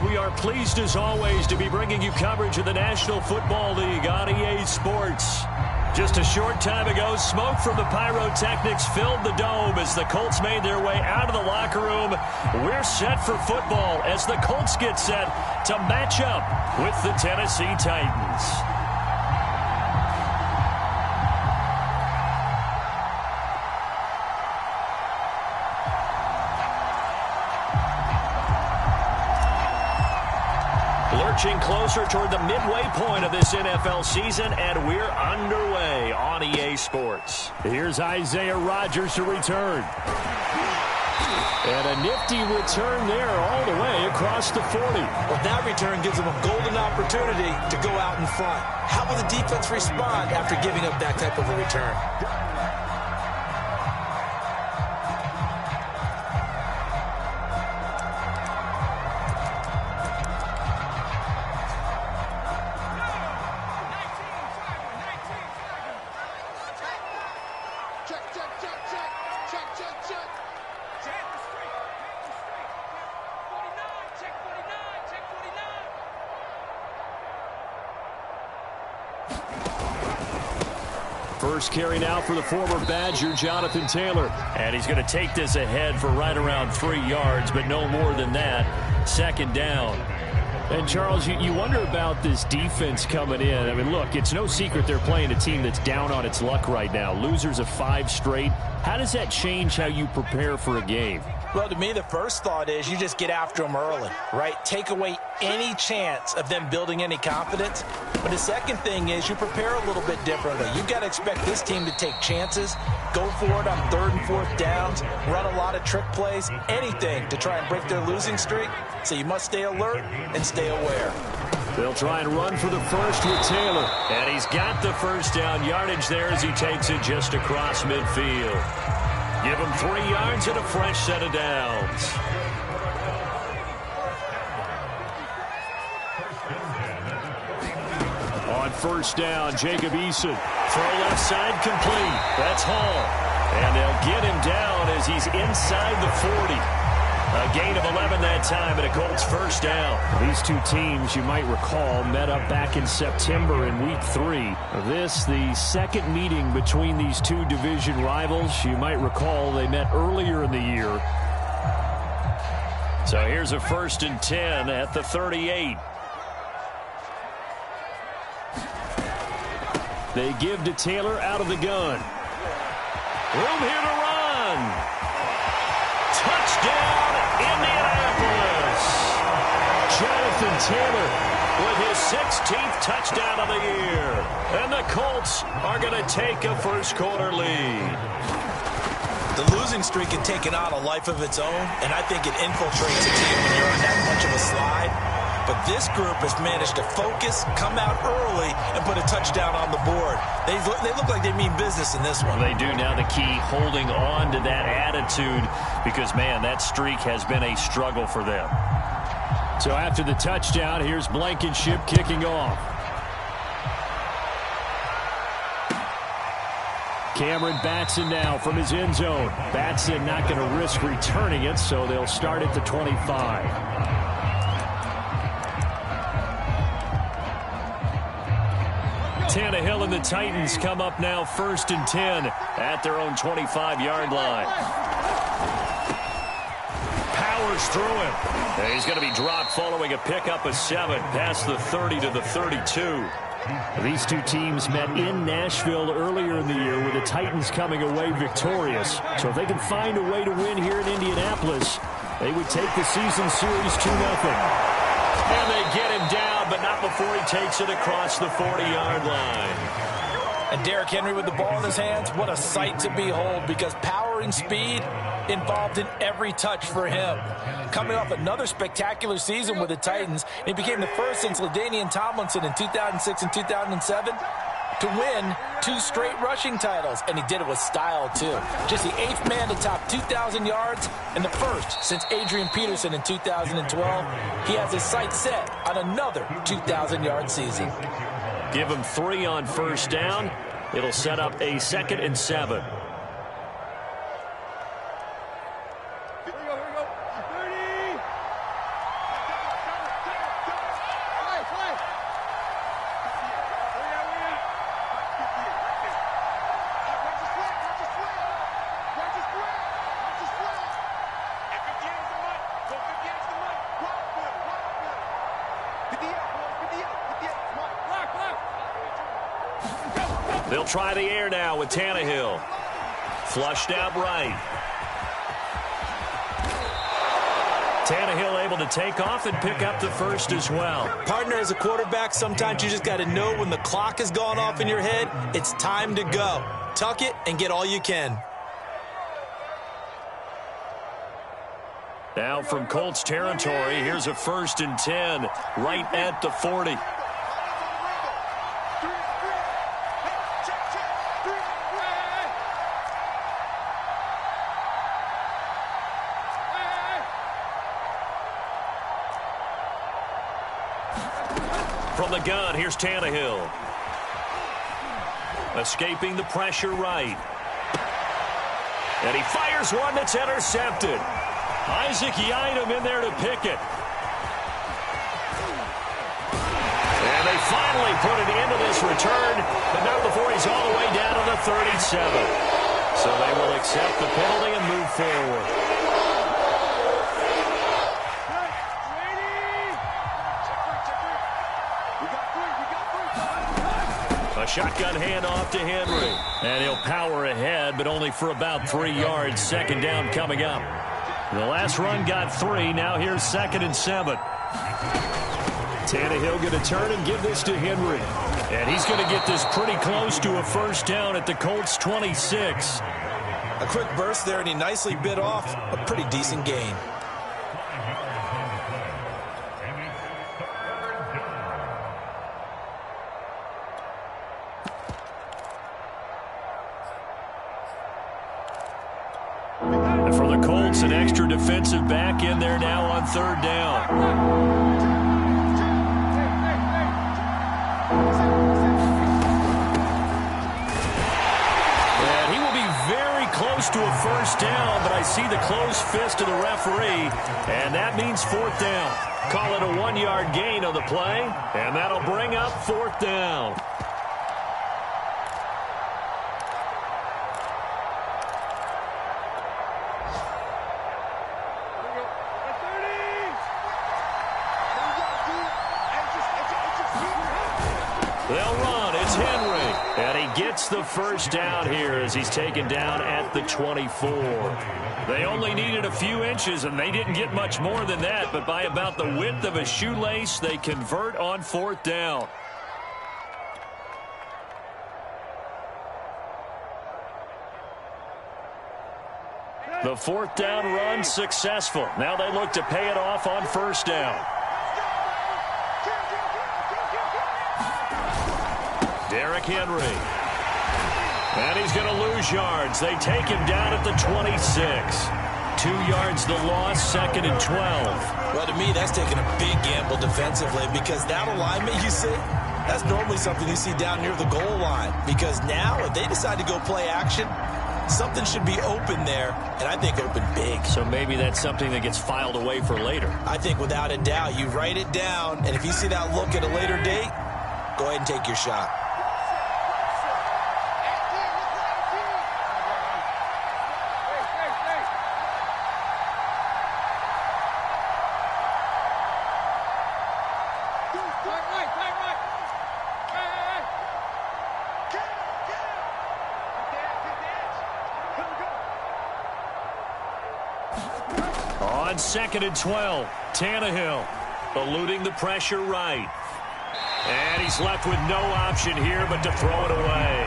We are pleased as always to be bringing you coverage of the National Football League on EA Sports. Just a short time ago, smoke from the pyrotechnics filled the dome as the Colts made their way out of the locker room. We're set for football as the Colts get set to match up with the Tennessee Titans. Lurching closer toward the midway point of this NFL season, and we're underway on EA Sports. Here's Isaiah Rodgers to return. And a nifty return there all the way across the 40. Well, that return gives them a golden opportunity to go out in front. How will the defense respond after giving up that type of a return? First carry now for the former Badger, Jonathan Taylor. And he's going to take this ahead for right around 3 yards, but no more than that. Second down. And, Charles, you wonder about this defense coming in. I mean, look, it's no secret they're playing a team that's down on its luck right now. Losers of 5 straight. How does that change how you prepare for a game? Well, to me, the first thought is you just get after them early, right? Take away any chance of them building any confidence. But the second thing is you prepare a little bit differently. You've got to expect this team to take chances, go for it on 3rd and 4th downs, run a lot of trick plays, anything to try and break their losing streak. So you must stay alert and stay aware. They'll try and run for the first with Taylor. And he's got the first down yardage there as he takes it just across midfield. Give him 3 yards and a fresh set of downs. On first down, Jacob Eason. Throw left side complete. That's Hall. And they'll get him down as he's inside the 40. A gain of 11 that time and a Colts first down. These two teams, you might recall, met up back in September in Week 3. This, the second meeting between these two division rivals. You might recall they met earlier in the year. So here's a 1st and 10 at the 38. They give to Taylor out of the gun. Room here to run. Touchdown, Indianapolis. Jonathan Taylor with his 16th touchdown of the year. And the Colts are going to take a first-quarter lead. The losing streak had taken on a life of its own, and I think it infiltrates a team when you're on that much of a slide. But this group has managed to focus, come out early, and put a touchdown on the board. They look like they mean business in this one. They do. Now the key, holding on to that attitude, because, man, that streak has been a struggle for them. So after the touchdown, here's Blankenship kicking off. Cameron Batson now from his end zone. Batson not going to risk returning it, so they'll start at the 25. Tannehill and the Titans come up now 1st and 10 at their own 25-yard line. Powers through him. And he's going to be dropped following a pickup of 7 past the 30 to the 32. These two teams met in Nashville earlier in the year with the Titans coming away victorious. So if they can find a way to win here in Indianapolis, they would take the season series 2-0. And they get him down, but not before he takes it across the 40-yard line. And Derrick Henry with the ball in his hands, what a sight to behold, because power and speed involved in every touch for him. Coming off another spectacular season with the Titans, he became the first since LaDainian Tomlinson in 2006 and 2007 to win 2 straight rushing titles, and he did it with style, too. Just the 8th man to top 2,000 yards and the first since Adrian Peterson in 2012. He has his sights set on another 2,000-yard season. Give him 3 on first down. It'll set up a 2nd and 7. They'll try the air now with Tannehill. Flushed out right. Tannehill able to take off and pick up the first as well. Partner, as a quarterback, sometimes you just got to know when the clock has gone off in your head, it's time to go. Tuck it and get all you can. Now from Colts territory, here's a 1st and 10 right at the 40. From the gun, here's Tannehill. Escaping the pressure right. And he fires one that's intercepted. Isaac Yiadom in there to pick it. And they finally put an end to this return, but not before he's all the way down to the 37. So they will accept the penalty and move forward. A shotgun handoff to Henry. And he'll power ahead, but only for about 3 yards. 2nd down coming up. The last run got 3. Now here's 2nd and 7. Tannehill going to turn and give this to Henry. And he's going to get this pretty close to a 1st down at the Colts 26. A quick burst there, and he nicely bit off a pretty decent gain. For the Colts, an extra defensive back in there now on 3rd down. And he will be very close to a 1st down, but I see the closed fist of the referee, and that means 4th down. Call it a 1-yard gain on the play, and that'll bring up 4th down. They'll run. It's Henry. And he gets the 1st down here as he's taken down at the 24. They only needed a few inches, and they didn't get much more than that. But by about the width of a shoelace, they convert on 4th down. The 4th down run successful. Now they look to pay it off on 1st down. Derrick Henry. And he's going to lose yards. They take him down at the 26. 2 yards the loss, 2nd and 12. Well, to me, that's taking a big gamble defensively, because that alignment you see, that's normally something you see down near the goal line. Because now, if they decide to go play action, something should be open there, and I think open big. So maybe that's something that gets filed away for later. I think without a doubt, you write it down, and if you see that look at a later date, go ahead and take your shot. On 2nd and 12, Tannehill eluding the pressure right. And he's left with no option here but to throw it away.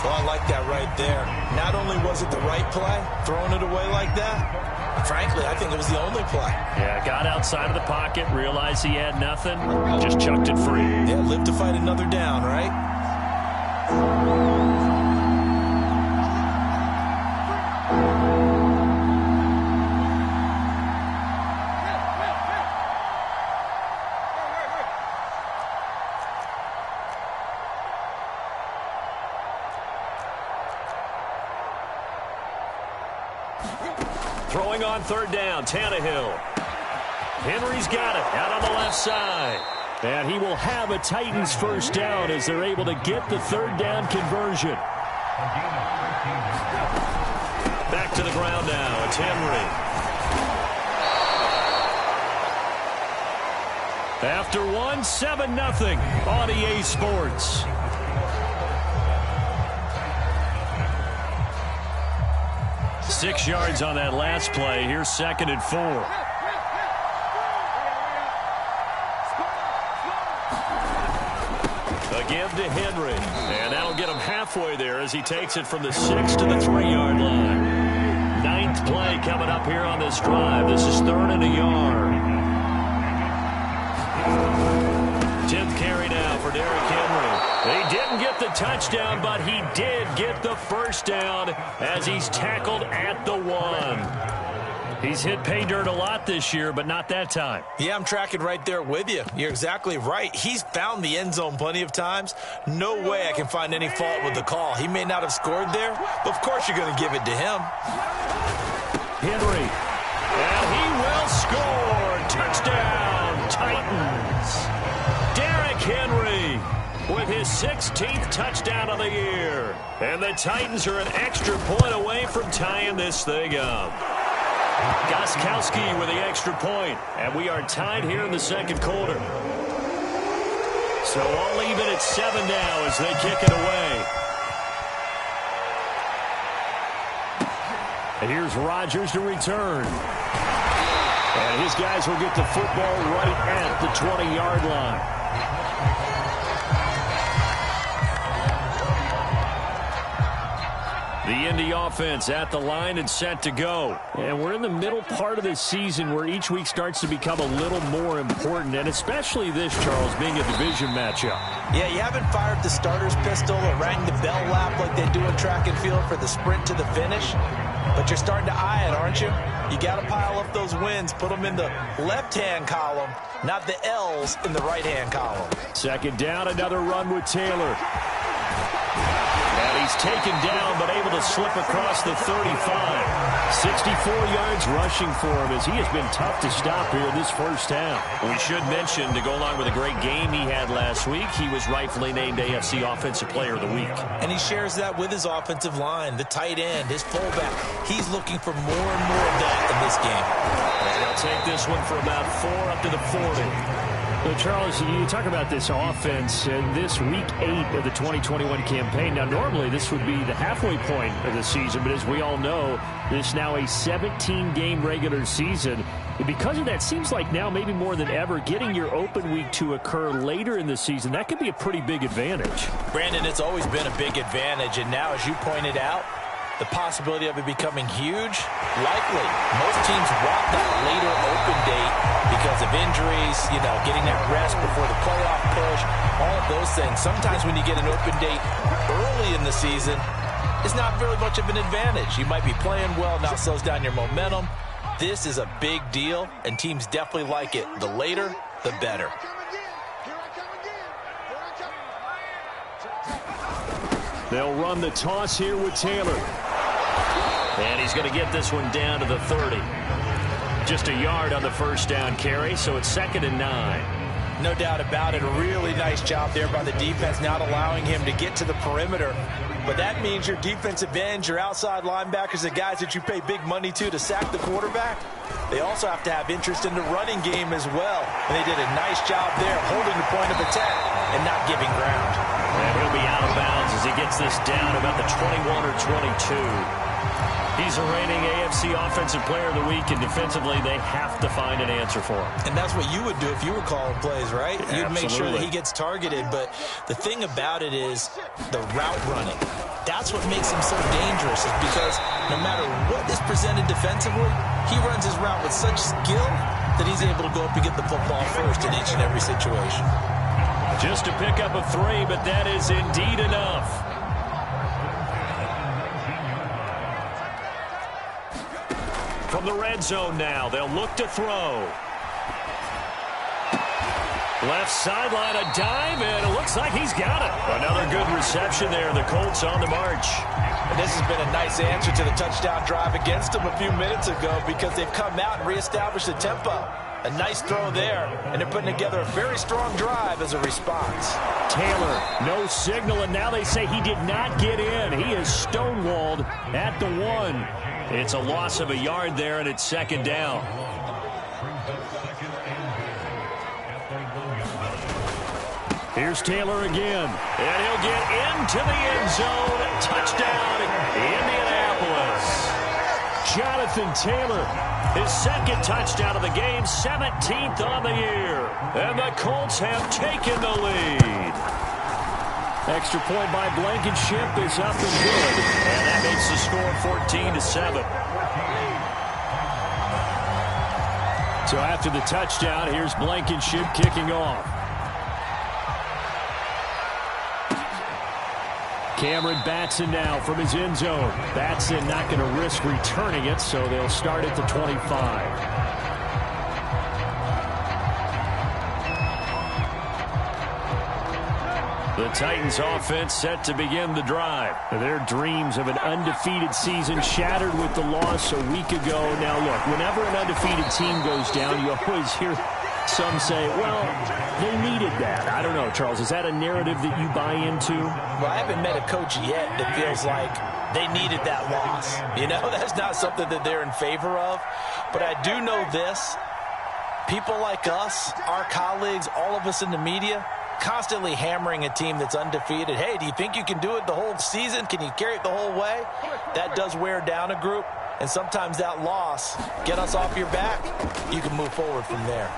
Oh, I like that right there. Not only was it the right play, throwing it away like that, frankly, I think it was the only play. Yeah, got outside of the pocket, realized he had nothing, just chucked it free. Yeah, live to fight another down, right? Throwing on 3rd down, Tannehill. Henry's got it out on the left side. And he will have a Titans 1st down as they're able to get the 3rd down conversion. Back to the ground now. It's Henry. After 1, 7-0 on EA Sports. 6 yards on that last play. Here's 2nd and 4. A give to Henry. And that'll get him halfway there as he takes it from the 6 to the 3-yard line. 9th play coming up here on this drive. This is 3rd and a yard. 10th carry now for Derrick Henry. He didn't get the touchdown, but he did get the first down as he's tackled at the 1. He's hit pay dirt a lot this year, but not that time. Yeah, I'm tracking right there with you. You're exactly right. He's found the end zone plenty of times. No way I can find any fault with the call. He may not have scored there, but of course you're going to give it to him. Henry. And he will score. Touchdown, Titans. Derrick Henry with his 16th touchdown of the year. And the Titans are an extra point away from tying this thing up. Gostkowski with the extra point. And we are tied here in the 2nd quarter. So all even at 7 now as they kick it away. And here's Rodgers to return. And his guys will get the football right at the 20-yard line. The Indy offense at the line and set to go. And we're in the middle part of the season where each week starts to become a little more important, and especially this, Charles, being a division matchup. Yeah, you haven't fired the starter's pistol or rang the bell lap like they do in track and field for the sprint to the finish, but you're starting to eye it, aren't you? You got to pile up those wins, put them in the left-hand column, not the L's in the right-hand column. 2nd down, another run with Taylor. And he's taken down, but able to slip across the 35. 64 yards rushing for him as he has been tough to stop here this first half. We should mention, to go along with a great game he had last week, he was rightfully named AFC Offensive Player of the Week. And he shares that with his offensive line, the tight end, his fullback. He's looking for more and more of that in this game. And he'll take this one for about 4 up to the 40. Well, Charles, you talk about this offense and this week 8 of the 2021 campaign. Now, normally this would be the halfway point of the season, but as we all know, this is now a 17-game regular season. And because of that, seems like now maybe more than ever, getting your open week to occur later in the season, that could be a pretty big advantage. Brandon, it's always been a big advantage, and now, as you pointed out, the possibility of it becoming huge, likely. Most teams want that later open date because of injuries, you know, getting that rest before the playoff push, all of those things. Sometimes when you get an open date early in the season, it's not really much of an advantage. You might be playing well, now it slows down your momentum. This is a big deal, and teams definitely like it. The later, the better. They'll run the toss here with Taylor. And he's going to get this one down to the 30. Just a yard on the first down carry, so it's 2nd and 9. No doubt about it. A really nice job there by the defense, not allowing him to get to the perimeter. But that means your defensive ends, your outside linebackers, the guys that you pay big money to sack the quarterback, they also have to have interest in the running game as well. And they did a nice job there holding the point of attack and not giving ground. And he'll be out of bounds as he gets this down about the 21 or 22. He's a reigning AFC Offensive Player of the Week, and defensively they have to find an answer for him. And that's what you would do if you were calling plays, right? Absolutely. You'd make sure that he gets targeted. But the thing about it is the route running. That's what makes him so dangerous, is because no matter what is presented defensively, he runs his route with such skill that he's able to go up and get the football first in each and every situation. Just to pick up a 3, but that is indeed enough. From the red zone now, they'll look to throw. Left sideline, a dive, and it looks like he's got it. Another good reception there. The Colts on the march. And this has been a nice answer to the touchdown drive against them a few minutes ago, because they've come out and reestablished the tempo. A nice throw there, and they're putting together a very strong drive as a response. Taylor, no signal, and now they say he did not get in. He is stonewalled at the 1. It's a loss of a yard there, and it's 2nd down. Here's Taylor again, and he'll get into the end zone. Touchdown, Indianapolis. Jonathan Taylor. His second touchdown of the game, 17th on the year. And the Colts have taken the lead. Extra point by Blankenship is up and good. And that makes the score 14-7. So after the touchdown, here's Blankenship kicking off. Cameron Batson now from his end zone. Batson not going to risk returning it, so they'll start at the 25. The Titans offense set to begin the drive. Their dreams of an undefeated season shattered with the loss a week ago. Now look, whenever an undefeated team goes down, you always hear some say, well, they needed that. I don't know, Charles. Is that a narrative that you buy into? Well, I haven't met a coach yet that feels like they needed that loss. You know, that's not something that they're in favor of. But I do know this. People like us, our colleagues, all of us in the media, constantly hammering a team that's undefeated. Hey, do you think you can do it the whole season? Can you carry it the whole way? That does wear down a group. And sometimes that loss, get us off your back, you can move forward from there.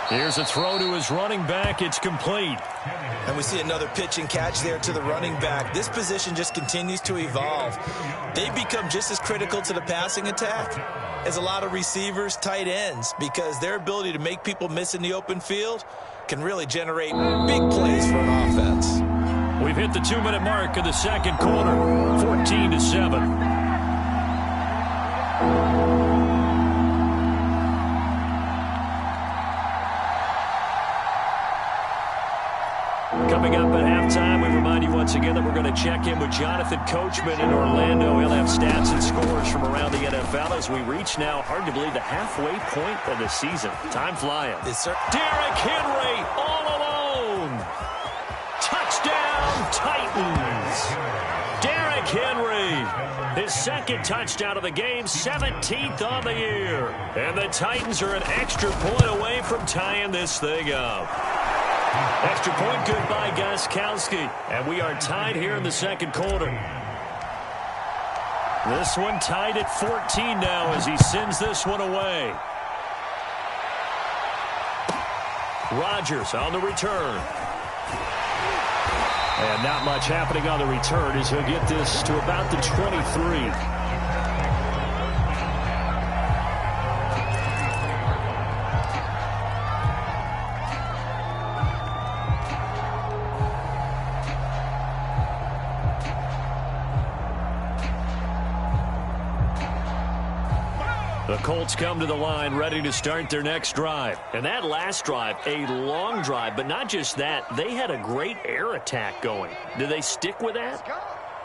Here's a throw to his running back. It's complete. And we see another pitch and catch there to the running back. This position just continues to evolve. They've become just as critical to the passing attack as a lot of receivers, tight ends, because their ability to make people miss in the open field can really generate big plays for an offense. We've hit the 2-minute mark of the second quarter, 14-7. Coming up at halftime, we remind you once again that we're going to check in with Jonathan Coachman in Orlando. He'll have stats and scores from around the NFL as we reach now, hard to believe, the halfway point of the season. Time flying. Yes, sir. Derrick Henry all alone. Touchdown, Titans. Derrick Henry, his second touchdown of the game, 17th on the year. And the Titans are an extra point away from tying this thing up. Extra point good by Gostkowski. And we are tied here in the second quarter. This one tied at 14 now as he sends this one away. Rodgers on the return. And not much happening on the return as he'll get this to about the 23. The Colts come to the line ready to start their next drive. And that last drive, a long drive, but not just that. They had a great air attack going. Do they stick with that?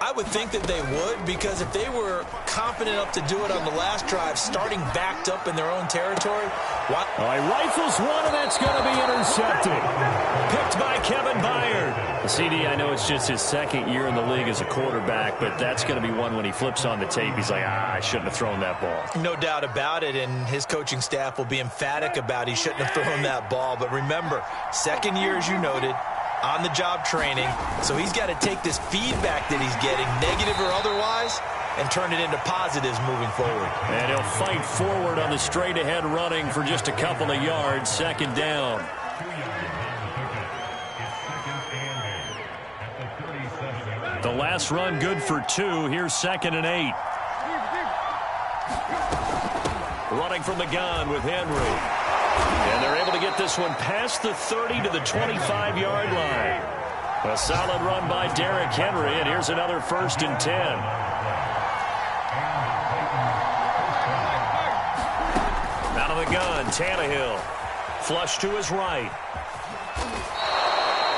I would think that they would, because if they were confident enough to do it on the last drive, starting backed up in their own territory, why? Oh, he rifles one, and that's going to be intercepted. Picked by Kevin Byard. CD, I know it's just his second year in the league as a quarterback, but that's going to be one when he flips on the tape. He's like, I shouldn't have thrown that ball. No doubt about it, and his coaching staff will be emphatic about he shouldn't have thrown that ball. But remember, second year, as you noted, on-the-job training, so he's got to take this feedback that he's getting, negative or otherwise, and turn it into positives moving forward. And he'll fight forward on the straight-ahead running for just a couple of yards, second down. The last run good for 2. Here's 2nd and 8. Running from the gun with Henry. And they're able to get this one past the 30 to the 25-yard line. A solid run by Derrick Henry, and here's another 1st and 10. Out of the gun, Tannehill. Flush to his right.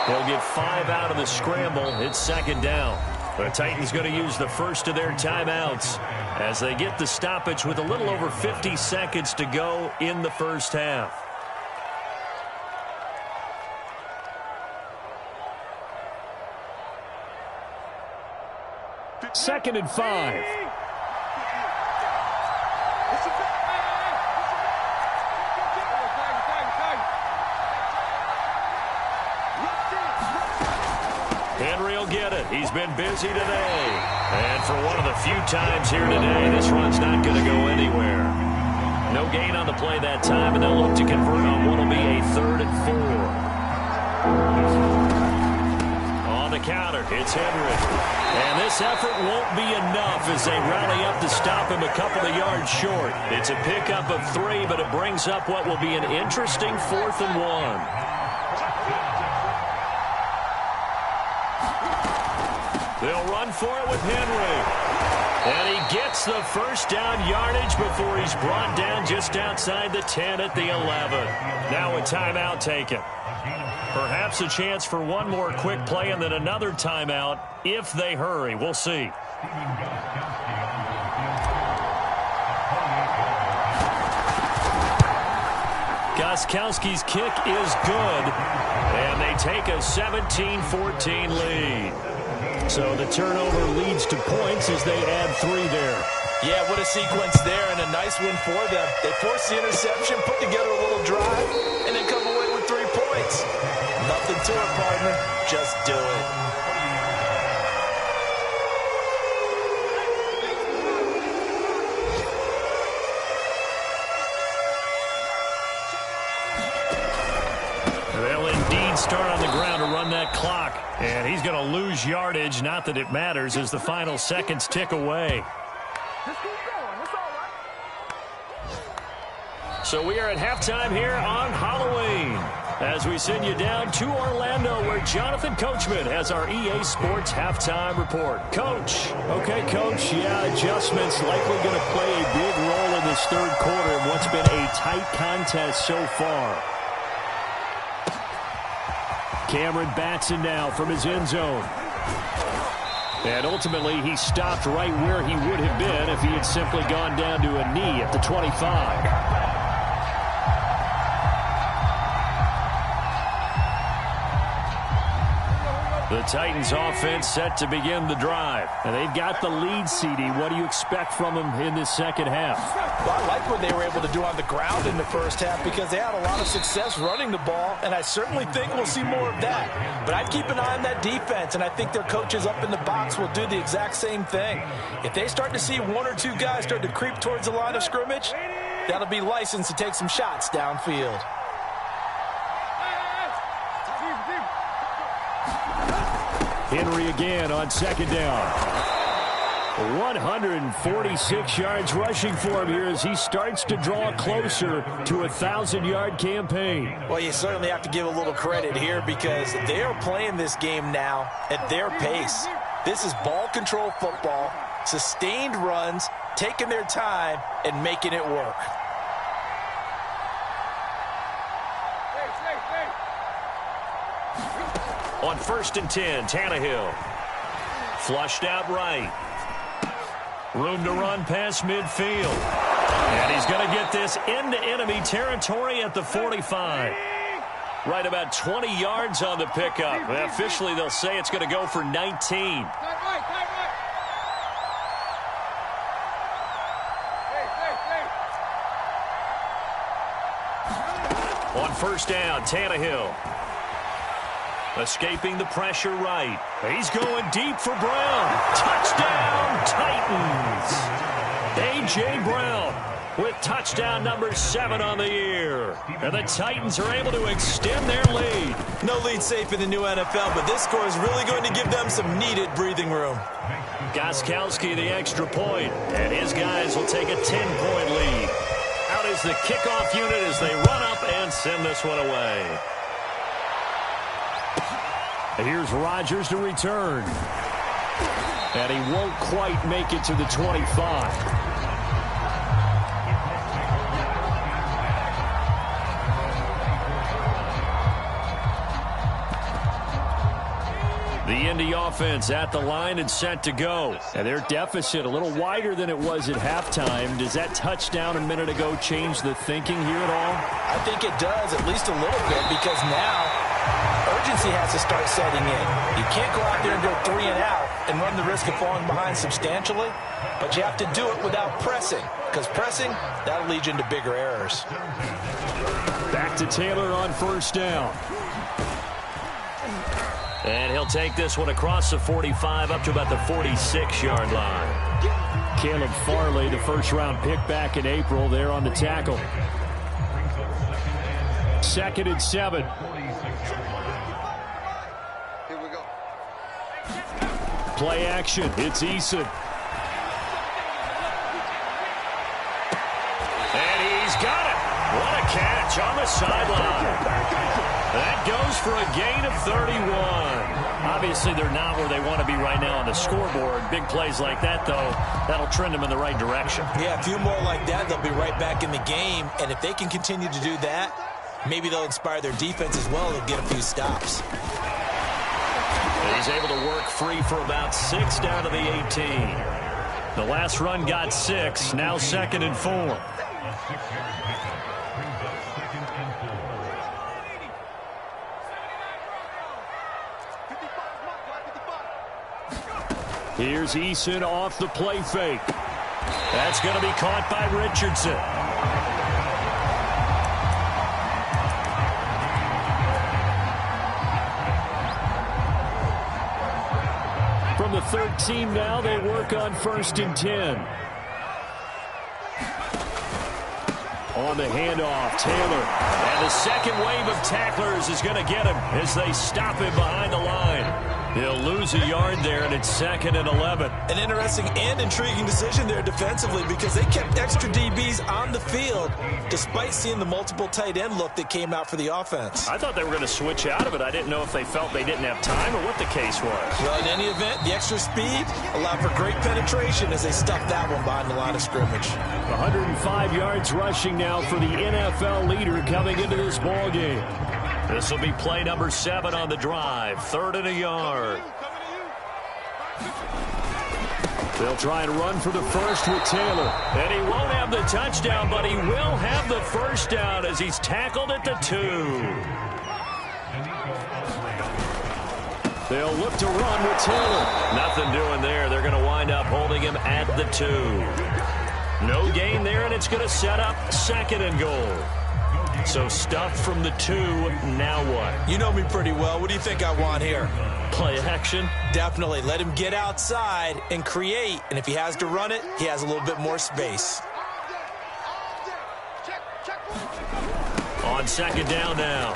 They'll get 5 out of the scramble. It's 2nd down. The Titans going to use the first of their timeouts as they get the stoppage with a little over 50 seconds to go in the first half. Second and 5. Henry will get it. He's been busy today. And for one of the few times here today, this run's not going to go anywhere. No gain on the play that time, and they'll look to convert on what will be a 3rd and 4. On the counter, it's Henry. And this effort won't be enough as they rally up to stop him a couple of yards short. It's a pickup of 3, but it brings up what will be an interesting 4th and 1. They'll run for it with Henry. And he gets the first down yardage before he's brought down just outside the 10 at the 11. Now a timeout taken. Perhaps a chance for one more quick play and then another timeout if they hurry. We'll see. Gostkowski's kick is good. And they take a 17-14 lead. So the turnover leads to points as they add 3 there. Yeah, what a sequence there, and a nice win for them. They force the interception, put together a little drive, and then come away with 3 points. Nothing to it, partner. Just do it. They'll indeed start on the ground to run that clock. And he's going to lose yardage. Not that it matters as the final seconds tick away. So we are at halftime here on Halloween as we send you down to Orlando where Jonathan Coachman has our EA Sports halftime report. Coach. Okay, Coach. Yeah, adjustments likely going to play a big role in this 3rd quarter in what's been a tight contest so far. Cameron Batson now from his end zone. And ultimately, he stopped right where he would have been if he had simply gone down to a knee at the 25. The Titans offense set to begin the drive. And they've got the lead, CD. What do you expect from them in this second half? Well, I like what they were able to do on the ground in the first half because they had a lot of success running the ball, and I certainly think we'll see more of that. But I'd keep an eye on that defense, and I think their coaches up in the box will do the exact same thing. If they start to see 1 or 2 guys start to creep towards the line of scrimmage, that'll be licensed to take some shots downfield. Henry again on 2nd down. 146 yards rushing for him here as he starts to draw closer to a 1,000-yard campaign. Well, you certainly have to give a little credit here because they are playing this game now at their pace. This is ball control football, sustained runs, taking their time, and making it work. On 1st and 10, Tannehill. Flushed out right. Room to run past midfield. And he's going to get this into enemy territory at the 45. Right about 20 yards on the pickup. Officially, they'll say it's going to go for 19. On 1st down, Tannehill. Escaping the pressure right. He's going deep for Brown. Touchdown, Titans. A.J. Brown with touchdown number 7 on the year. And the Titans are able to extend their lead. No lead safe in the new NFL, but this score is really going to give them some needed breathing room. Gostkowski the extra point, and his guys will take a 10-point lead. Out is the kickoff unit as they run up and send this one away. And here's Rodgers to return. And he won't quite make it to the 25. The Indy offense at the line and set to go. And their deficit a little wider than it was at halftime. Does that touchdown a minute ago change the thinking here at all? I think it does, at least a little bit, because now urgency has to start setting in. You can't go out there and go 3 and out and run the risk of falling behind substantially, but you have to do it without pressing, because pressing, that'll lead you into bigger errors. Back to Taylor on 1st down. And he'll take this one across the 45 up to about the 46-yard line. Caleb Farley, the first-round pick back in April, there on the tackle. 2nd and 7. Here we go. Play action. It's Eason. And he's got it. What a catch on the sideline. That goes for a gain of 31. Obviously, they're not where they want to be right now on the scoreboard. Big plays like that, though, that'll trend them in the right direction. Yeah, a few more like that, they'll be right back in the game. And if they can continue to do that, maybe they'll inspire their defense as well to get a few stops. And he's able to work free for about 6 down to the 18. The last run got 6, now 2nd and 4. Here's Eason off the play fake. That's going to be caught by Richardson. From the 13 now, they work on 1st and 10. On the handoff, Taylor. And the second wave of tacklers is going to get him as they stop him behind the line. He'll lose a yard there, and it's 2nd and 11. An interesting and intriguing decision there defensively because they kept extra DBs on the field despite seeing the multiple tight end look that came out for the offense. I thought they were going to switch out of it. I didn't know if they felt they didn't have time or what the case was. Well, in any event, the extra speed allowed for great penetration as they stuffed that one behind the line of scrimmage. 105 yards rushing now for the NFL leader coming into this ball game. This will be play number 7 on the drive. 3rd and a yard. They'll try and run for the first with Taylor. And he won't have the touchdown, but he will have the first down as he's tackled at the 2. They'll look to run with Taylor. Nothing doing there. They're going to wind up holding him at the 2. No gain there, and it's going to set up 2nd and goal. So stuff from the 2, now what? You know me pretty well. What do you think I want here? Play action? Definitely. Let him get outside and create. And if he has to run it, he has a little bit more space. On 2nd down now.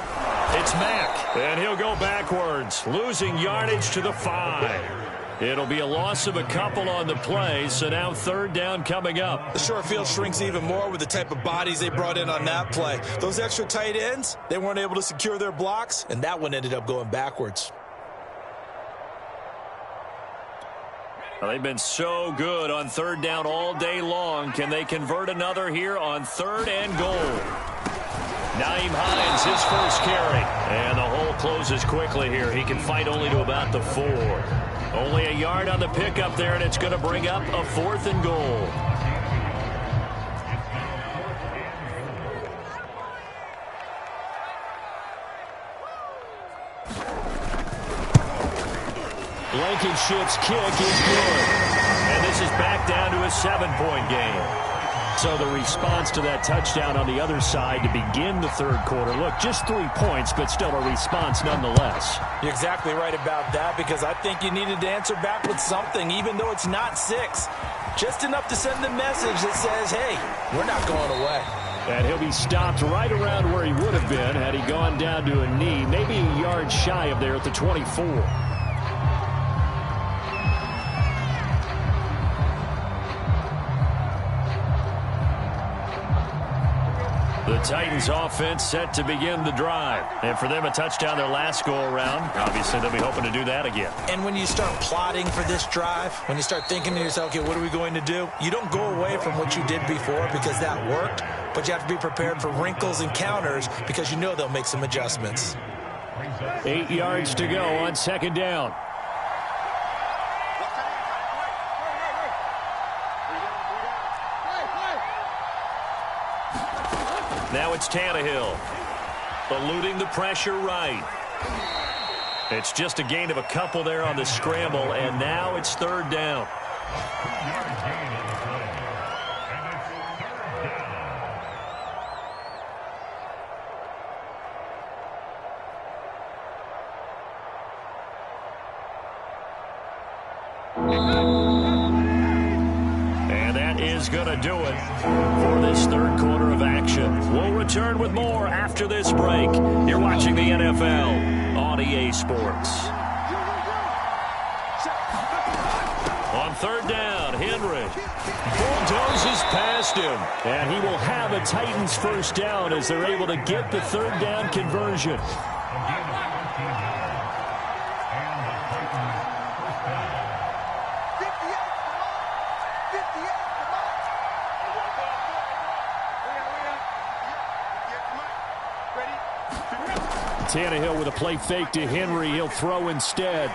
It's Mack. And he'll go backwards, losing yardage to the 5. It'll be a loss of a couple on the play, so now 3rd down coming up. The short field shrinks even more with the type of bodies they brought in on that play. Those extra tight ends, they weren't able to secure their blocks, and that one ended up going backwards. Well, they've been so good on 3rd down all day long. Can they convert another here on 3rd and goal? Nyheim Hines, his first carry. And the hole closes quickly here. He can fight only to about the 4. Only a yard on the pickup there, and it's going to bring up a 4th and goal. Blankenship's kick is good. And this is back down to a 7-point game. So the response to that touchdown on the other side to begin the 3rd quarter. Look, just 3 points, but still a response nonetheless. You're exactly right about that because I think you needed to answer back with something, even though it's not 6. Just enough to send the message that says, hey, we're not going away. And he'll be stopped right around where he would have been had he gone down to a knee, maybe a yard shy of there at the 24. The Titans offense set to begin the drive. And for them, a touchdown their last go-around. Obviously, they'll be hoping to do that again. And when you start plotting for this drive, when you start thinking to yourself, okay, what are we going to do? You don't go away from what you did before because that worked, but you have to be prepared for wrinkles and counters because you know they'll make some adjustments. 8 yards to go on 2nd down. Now it's Tannehill, eluding the pressure right. It's just a gain of a couple there on the scramble, and now it's 3rd down. is going to do it for this third quarter of action. We'll return with more after this break. You're watching the NFL on EA Sports. On third down, Henry bulldozes past him. And he will have a Titans first down as they're able to get the third down conversion. Tannehill with a play fake to Henry. He'll throw instead.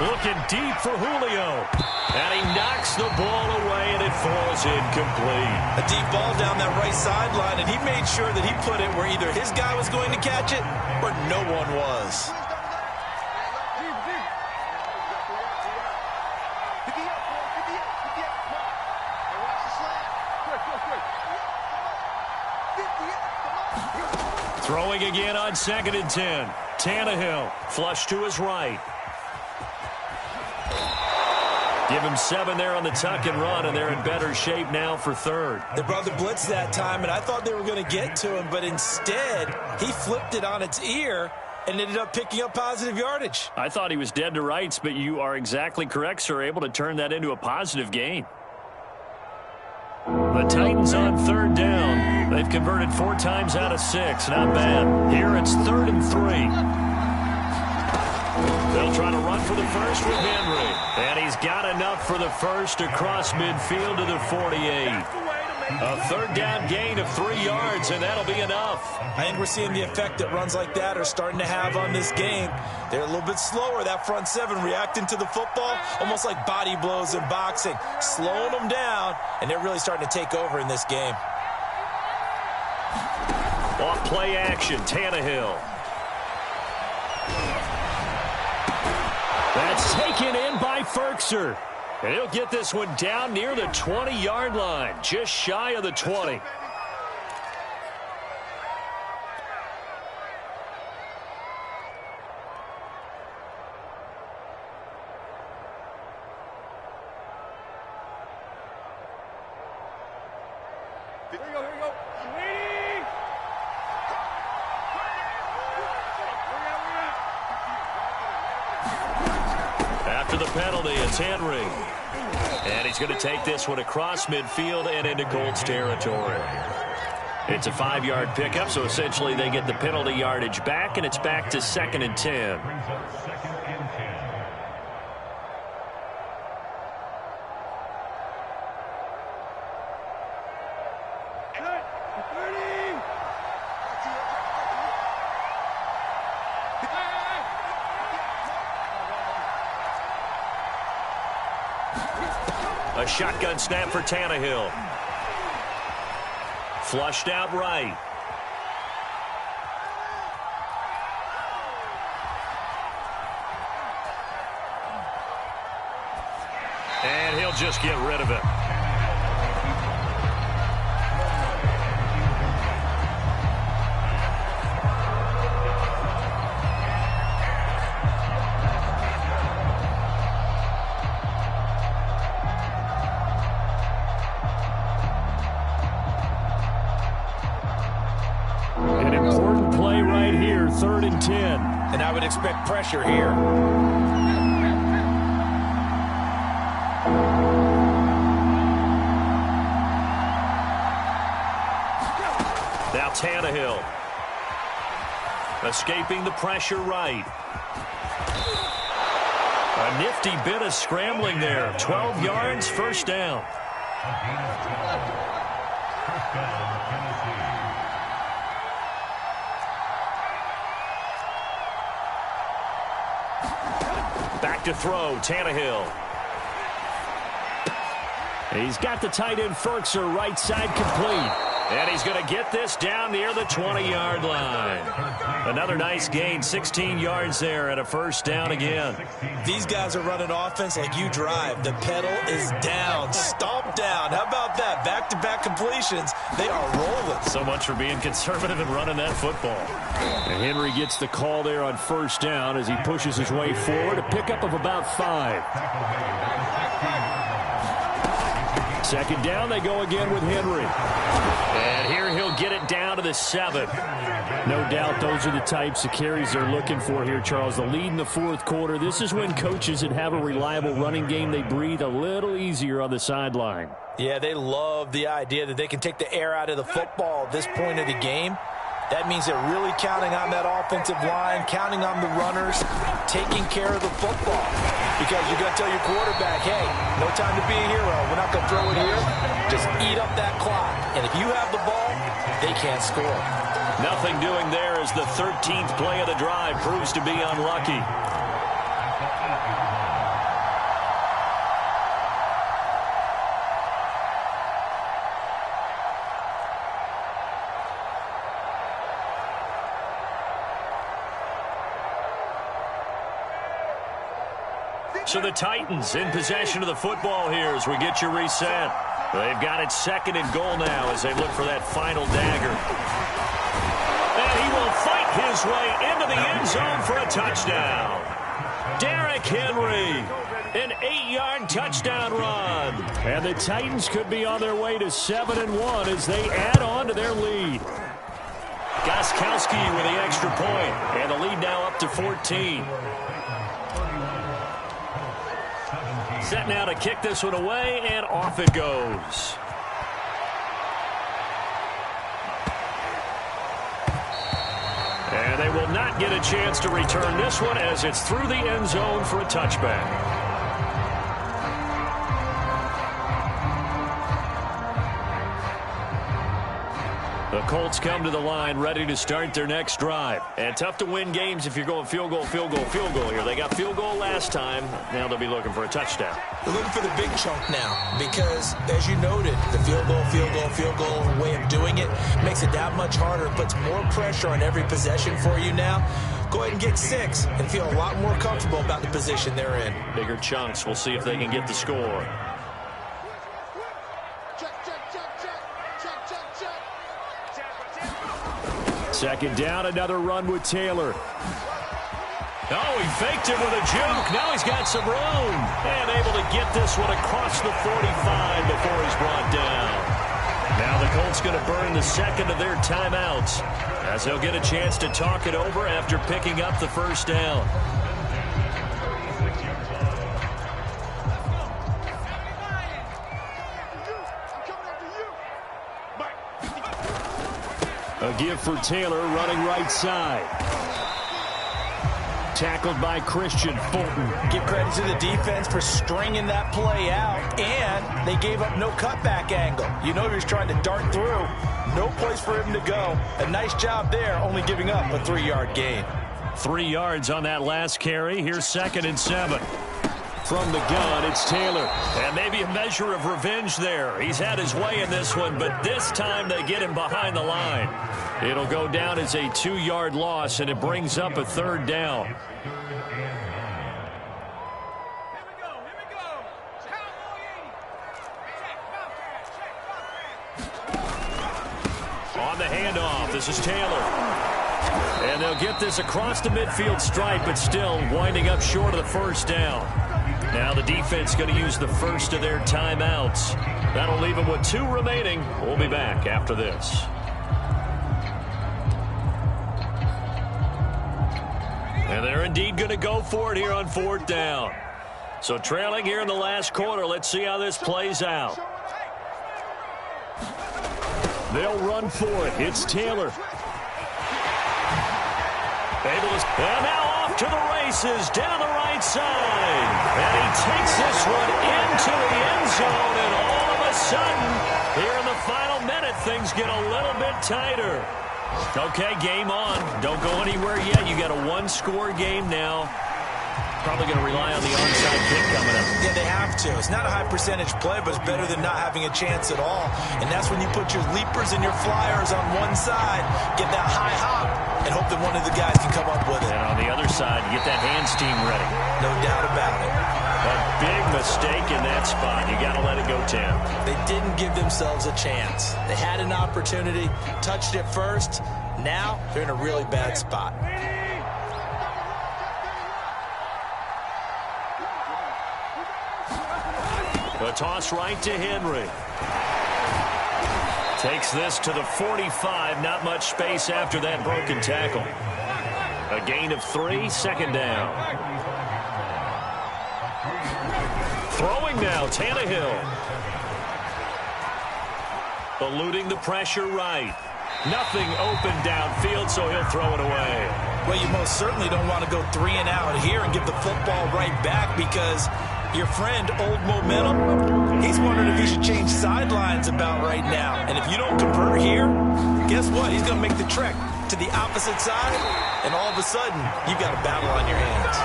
Looking deep for Julio. And he knocks the ball away, and it falls incomplete. A deep ball down that right sideline, and he made sure that he put it where either his guy was going to catch it or no one was. Throwing again on 2nd and 10. Tannehill flush to his right. Give him 7 there on the tuck and run, and they're in better shape now for third. They brought the blitz that time, and I thought they were going to get to him, but instead he flipped it on its ear and ended up picking up positive yardage. I thought he was dead to rights, but you are exactly correct, sir, able to turn that into a positive gain. The Titans on third down. They've converted 4 times out of 6. Not bad. Here it's 3rd and 3. They'll try to run for the first with Henry. And he's got enough for the first across midfield to the 48. A third down gain of 3 yards, and that'll be enough. I think we're seeing the effect that runs like that are starting to have on this game. They're a little bit slower, that front 7, reacting to the football, almost like body blows in boxing, slowing them down, and they're really starting to take over in this game. Off play action, Tannehill. That's taken in by Firkser. And he'll get this one down near the 20-yard line, just shy of the 20. After the penalty, it's Henry. And he's going to take this one across midfield and into Colts territory. It's a 5-yard pickup, so essentially they get the penalty yardage back, and it's back to 2nd and 10. A shotgun snap for Tannehill. Flushed out right. And he'll just get rid of it. An important play right here, 3rd and 10. And I would expect pressure here. Now Tannehill. Escaping the pressure right. A nifty bit of scrambling there. 12 yards, first down. Back to throw, Tannehill. He's got the tight end Firkser right side complete. And he's going to get this down near the 20-yard line. Another nice gain, 16 yards there, and a first down again. These guys are running offense like you drive. The pedal is down, stomp down. How about that? Back-to-back completions. They are rolling. So much for being conservative and running that football. And Henry gets the call there on first down as he pushes his way forward. A pickup of about 5. Second down, they go again with Henry. And here he'll get it down to the 7. No doubt those are the types of carries they're looking for here, Charles. The lead in the fourth quarter. This is when coaches that have a reliable running game, they breathe a little easier on the sideline. Yeah, they love the idea that they can take the air out of the football at this point of the game. That means they're really counting on that offensive line, counting on the runners, taking care of the football. Because you're going to tell your quarterback, hey, no time to be a hero. We're not going to throw it here. Just eat up that clock. And if you have the ball, they can't score. Nothing doing there as the 13th play of the drive proves to be unlucky. So the Titans in possession of the football here as we get you reset. They've got it second and goal now as they look for that final dagger. And he will fight his way into the end zone for a touchdown. Derrick Henry, an 8-yard touchdown run. And the Titans could be on their way to 7-1 as they add on to their lead. Gostkowski with the extra point, and the lead now up to 14. Set now to kick this one away, and off it goes. And they will not get a chance to return this one as it's through the end zone for a touchback. The Colts come to the line ready to start their next drive. And tough to win games if you're going field goal, field goal, field goal here. They got field goal last time. Now they'll be looking for a touchdown. They're looking for the big chunk now because, as you noted, the field goal way of doing it makes it that much harder. It puts more pressure on every possession for you now. Go ahead and get 6 and feel a lot more comfortable about the position they're in. Bigger chunks. We'll see if they can get the score. Second down, another run with Taylor. Oh, he faked it with a juke. Now he's got some room. And able to get this one across the 45 before he's brought down. Now the Colts going to burn the second of their timeouts as they'll get a chance to talk it over after picking up the first down. A give for Taylor running right side. Tackled by Christian Fulton. Give credit to the defense for stringing that play out, and they gave up no cutback angle. You know he was trying to dart through. No place for him to go. A nice job there, only giving up a 3-yard gain. 3 yards on that last carry. Here's 2nd and 7. From the gun, it's Taylor. And maybe a measure of revenge there. He's had his way in this one, but this time they get him behind the line. It'll go down as a 2-yard loss, and it brings up a 3rd down. On the handoff, this is Taylor. And they'll get this across the midfield stripe, but still winding up short of the first down. Now the defense going to use the first of their timeouts. That'll leave them with 2 remaining. We'll be back after this. And they're indeed going to go for it here on 4th down. So trailing here in the last quarter. Let's see how this plays out. They'll run for it. It's Taylor. And now off to the races down the right side. And he takes this one into the end zone. And all of a sudden, here in the final minute, things get a little bit tighter. Okay, game on. Don't go anywhere yet. You got a 1-score game now. Probably going to rely on the onside kick coming up. Yeah, they have to. It's not a high percentage play, but it's better than not having a chance at all. And that's when you put your leapers and your flyers on one side, get that high hop, and hope that one of the guys can come up with it. And on the other side, you get that hands team ready. No doubt about it. A big mistake in that spot. You got to let it go, Tim. They didn't give themselves a chance. They had an opportunity, touched it first. Now they're in a really bad spot. A toss right to Henry. Takes this to the 45. Not much space after that broken tackle. A gain of 3, second down. Throwing now, Tannehill. Eluding the pressure right. Nothing open downfield, so he'll throw it away. Well, you most certainly don't want to go 3 and out here and give the football right back because your friend, Old Momentum, he's wondering if he should change sidelines about right now. And if you don't convert here, guess what? He's going to make the trek to the opposite side, and all of a sudden, you've got a battle on your hands.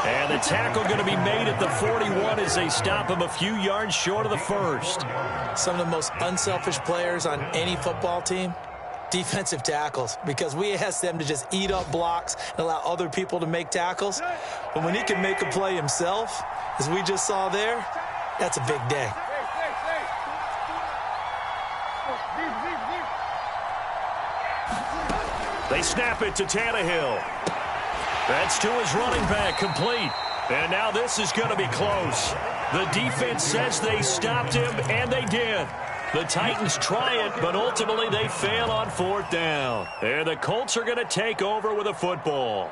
And the tackle going to be made at the 41 as they stop him a few yards short of the first. Some of the most unselfish players on any football team, defensive tackles, because we ask them to just eat up blocks and allow other people to make tackles. But when he can make a play himself, as we just saw there, that's a big day. They snap it to Tannehill. That's to his running back, complete. And now this is going to be close. The defense says they stopped him, and they did. The Titans try it, but ultimately they fail on 4th down. And the Colts are going to take over with a football.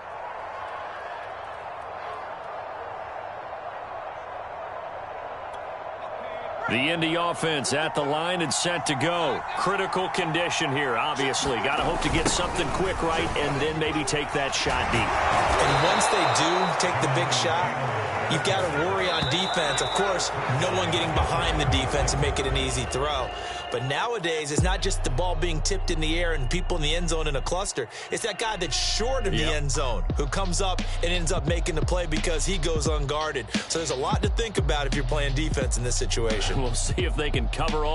The Indy offense at the line and set to go. Critical condition here, obviously. Got to hope to get something quick right and then maybe take that shot deep. And once they do take the big shot, you've got to worry on defense. Of course, no one getting behind the defense and make it an easy throw. But nowadays, it's not just the ball being tipped in the air and people in the end zone in a cluster. It's that guy that's short of the end zone who comes up and ends up making the play because he goes unguarded. So there's a lot to think about if you're playing defense in this situation. We'll see if they can cover all.